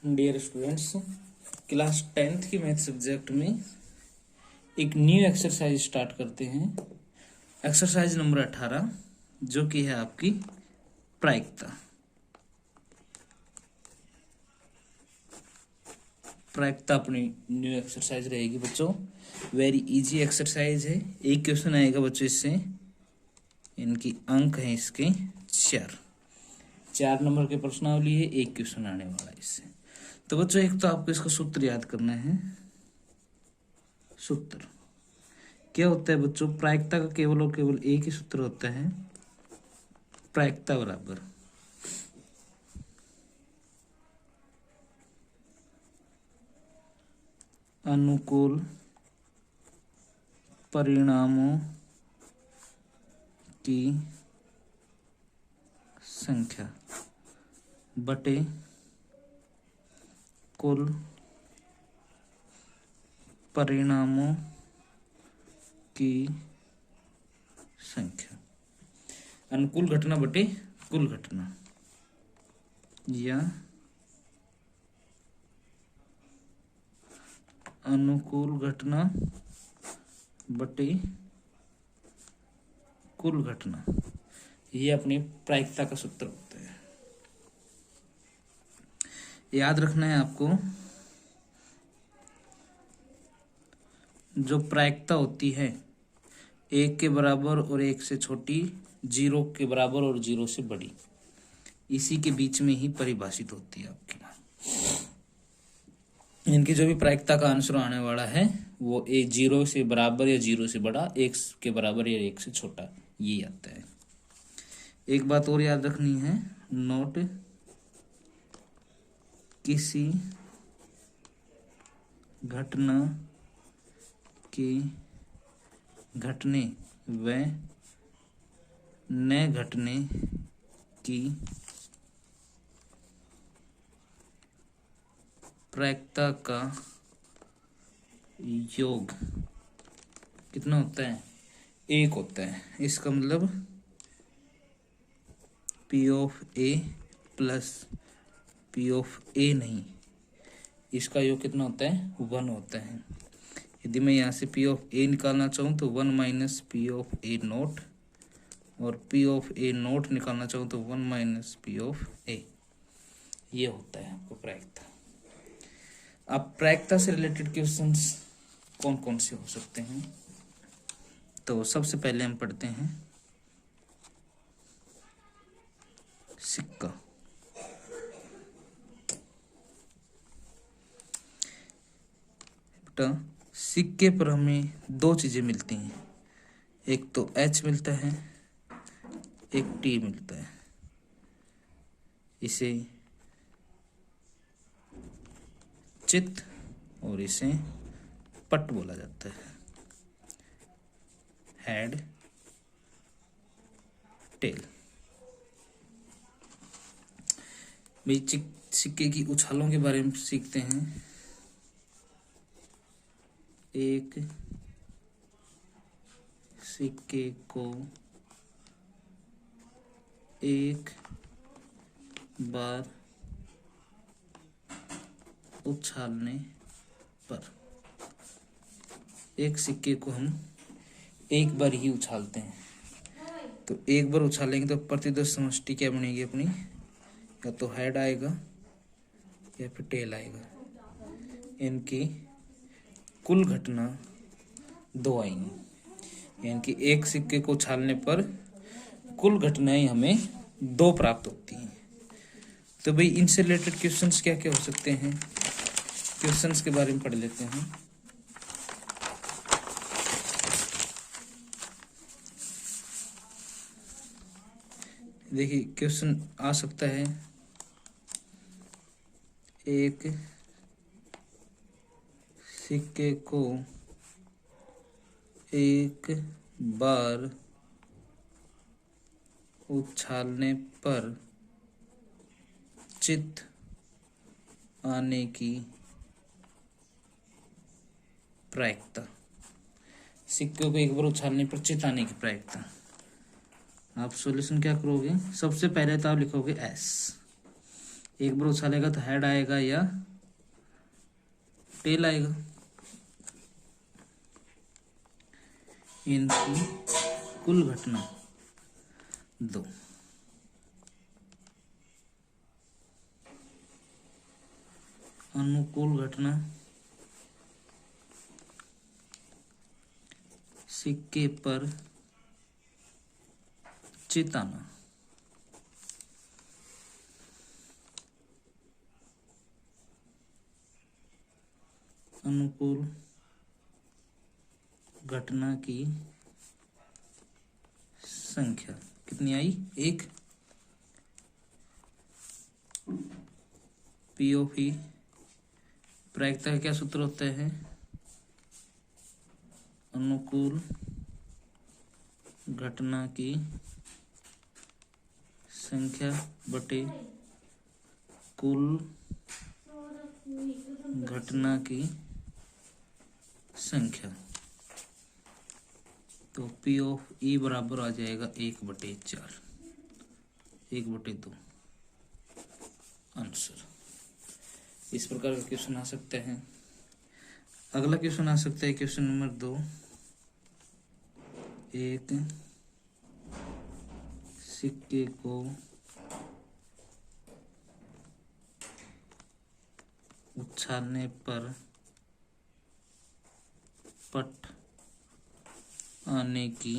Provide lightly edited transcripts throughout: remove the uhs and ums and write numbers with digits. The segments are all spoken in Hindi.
डियर स्टूडेंट्स, क्लास 10th की मैथ सब्जेक्ट में एक न्यू एक्सरसाइज स्टार्ट करते हैं। एक्सरसाइज नंबर 18 जो कि है आपकी प्रायिकता। प्रायिकता अपनी न्यू एक्सरसाइज रहेगी बच्चों। वेरी इजी एक्सरसाइज है। एक क्वेश्चन आएगा बच्चों इससे। इनकी अंक है इसके 4 नंबर के प्रश्नावली है। एक क्वेश्चन आने वाला है इससे। तो बच्चों एक तो आपको इसका सूत्र याद करना है। सूत्र क्या होता है बच्चों? प्रायिकता का केवल और केवल एक ही सूत्र होता है। प्रायिकता बराबर अनुकूल परिणामों की संख्या बटे कुल परिणामों की संख्या। अनुकूल घटना बटे कुल घटना या अनुकूल घटना बटे कुल घटना, ये अपनी प्रायिकता का सूत्र होता है। याद रखना है आपको, जो प्रायिकता होती है 1 के बराबर और 1 से छोटी, 0 के बराबर और 0 से बड़ी, इसी के बीच में ही परिभाषित होती है आपकी। इनकी जो भी प्रायिकता का आंसर आने वाला है वो 0 से बराबर या 0 से बड़ा, 1 के बराबर या 1 से छोटा, ये आता है। एक बात और याद रखनी है, नोट किसी घटना के घटने व न घटने की प्रायिकता का योग कितना होता है? 1 होता है। इसका मतलब P of A plus P of A नहीं, इसका योग कितना होता है? 1 होता है। यदि मैं यहाँ से P ऑफ A निकालना चाहूँ तो 1 minus P of A note, और P ऑफ A नोट निकालना चाहूँ तो 1 माइनस P ऑफ A, ये होता है आपको प्रायिकता। अब प्रायिकता से रिलेटेड क्वेश्चंस कौन कौन से हो सकते हैं? तो सबसे पहले हम पढ़ते हैं सिक्का। बेटा सिक्के पर हमें 2 चीजें मिलती हैं, एक तो H मिलता है, एक T मिलता है। इसे चित्त और इसे पट बोला जाता है। Head tail. भाई सिक्के की उछालों के बारे में सीखते हैं। एक सिक्के को एक बार उछालने पर, एक सिक्के को हम एक बार ही उछालते हैं, तो एक बार उछालेंगे तो प्रतिदर्श समष्टि क्या बनेगी अपनी? या तो हेड आएगा या फिर टेल आएगा। इनकी कुल घटना 2 आएंगी, यानी कि एक सिक्के को उछालने पर कुल घटनाएं हमें 2 प्राप्त होती हैं। तो भाई इनसे रिलेटेड क्वेश्चंस क्या क्या हो सकते हैं? क्वेश्चंस के बारे में पढ़ लेते हैं। देखिए क्वेश्चन आ सकता है, एक सिक्के को एक बार उछालने पर चित्त आने की प्रायिकता। सिक्के को एक बार उछालने पर चित्त आने की प्रायिकता। आप सॉल्यूशन क्या करोगे? सबसे पहले तो आप लिखोगे S, एक बार उछालेगा तो हेड आएगा या टेल आएगा। इनकी कुल घटना 2। अनुकूल घटना सिक्के पर चिताना। अनुकूल घटना की संख्या कितनी आई? 1। पी ऑफ ई प्रायिकता का क्या सूत्र होता है? अनुकूल घटना की संख्या बटे कुल घटना की संख्या। तो पी ऑफ ई बराबर आ जाएगा 1/4, 1/2 आंसर। इस प्रकार का क्वेश्चन आ सकते हैं। अगला क्वेश्चन आ सकता है क्वेश्चन नंबर 2। एक सिक्के को उछालने पर पट आने की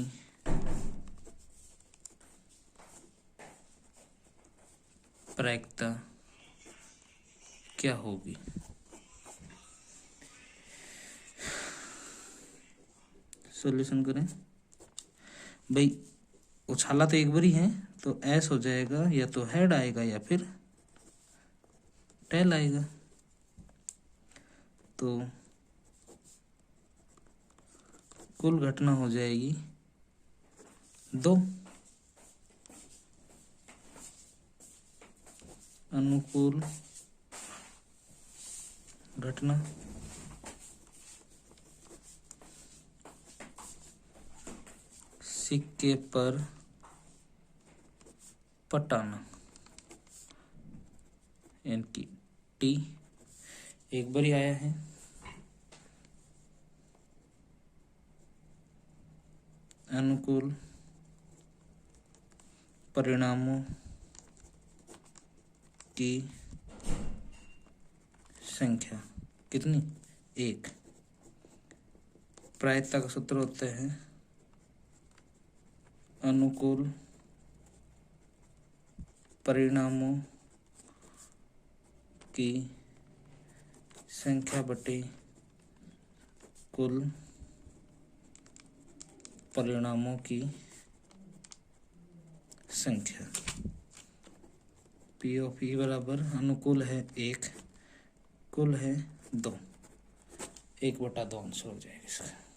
प्रायिकता क्या होगी? सॉल्यूशन करें भाई। उछाला तो एक बार ही है, तो एस हो जाएगा, या तो हेड आएगा या फिर टेल आएगा। तो कुल घटना हो जाएगी 2। अनुकूल घटना सिक्के पर पटाना इनकी टी एक बार ही आया है। अनुकूल परिणामों की संख्या कितनी? 1। प्रायिकता का सूत्र होता है अनुकूल परिणामों की संख्या बटे कुल परिणामों की संख्या। पी ऑफ ई बराबर अनुकूल है 1, कुल है 2, 1/2 आंसर हो जाएगा इसका।